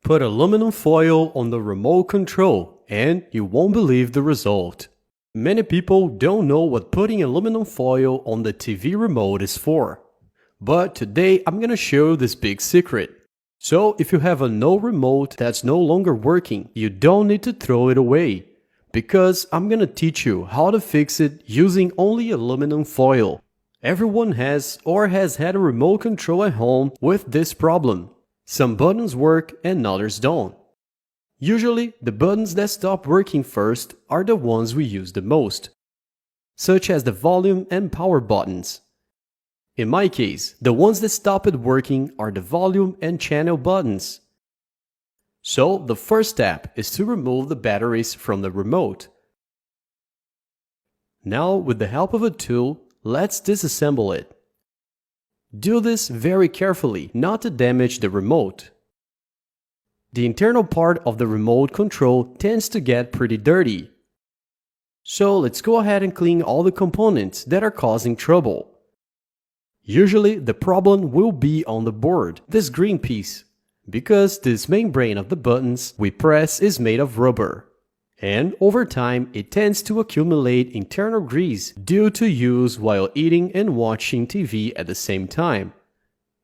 Put aluminum foil on the remote control and you won't believe the result. Many people don't know what putting aluminum foil on the TV remote is for. But today I'm gonna show this big secret. So if you have a no remote that's no longer working, you don't need to throw it away, because I'm gonna teach you how to fix it using only aluminum foil. Everyone has or has had a remote control at home with this problem. Some buttons work and others don't. Usually, the buttons that stop working first are the ones we use the most, such as the volume and power buttons. In my case, the ones that stopped working are the volume and channel buttons. So, the first step is to remove the batteries from the remote. Now, with the help of a tool, let's disassemble it. Do this very carefully, not to damage the remote. The internal part of the remote control tends to get pretty dirty. So let's go ahead and clean all the components that are causing trouble. Usually the problem will be on the board, this green piece, because this membrane of the buttons we press is made of rubber. And over time it tends to accumulate internal grease due to use while eating and watching TV at the same time.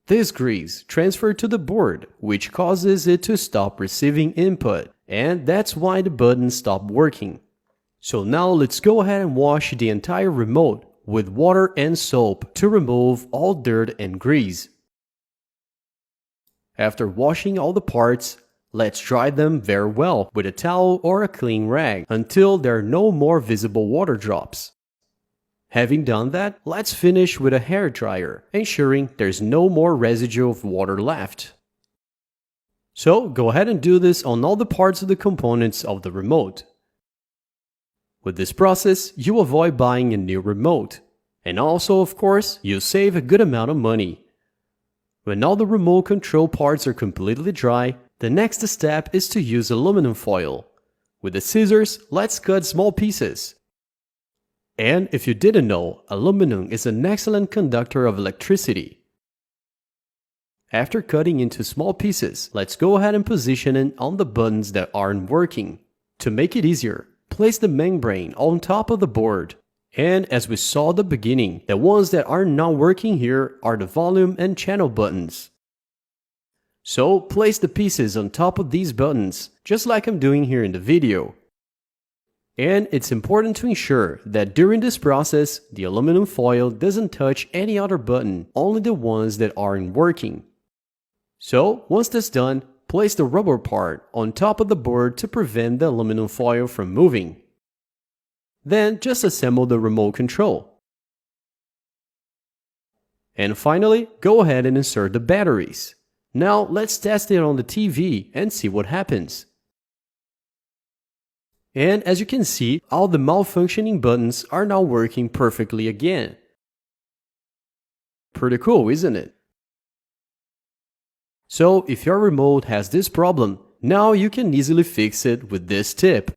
This grease transfers to the board, which causes it to stop receiving input, and that's why the buttons stop working. So now let's go ahead and wash the entire remote with water and soap to remove all dirt and grease. After washing all the parts, let's dry them very well with a towel or a clean rag until there are no more visible water drops. Having done that, let's finish with a hair dryer, ensuring there's no more residue of water left. So go ahead and do this on all the parts of the components of the remote. With this process, you avoid buying a new remote. And also, of course, you save a good amount of money. When all the remote control parts are completely dry, the next step is to use aluminum foil. With the scissors, let's cut small pieces. And if you didn't know, aluminum is an excellent conductor of electricity. After cutting into small pieces, let's go ahead and position it on the buttons that aren't working. To make it easier, place the membrane on top of the board. And as we saw at the beginning, the ones that are not working here are the volume and channel buttons. So place the pieces on top of these buttons, just like I'm doing here in the video. And it's important to ensure that during this process, the aluminum foil doesn't touch any other button, only the ones that aren't working. So once that's done, place the rubber part on top of the board to prevent the aluminum foil from moving. Then just assemble the remote control. And finally, go ahead and insert the batteries. Now let's test it on the TV and see what happens. And as you can see, all the malfunctioning buttons are now working perfectly again. Pretty cool, isn't it? So if your remote has this problem, now you can easily fix it with this tip.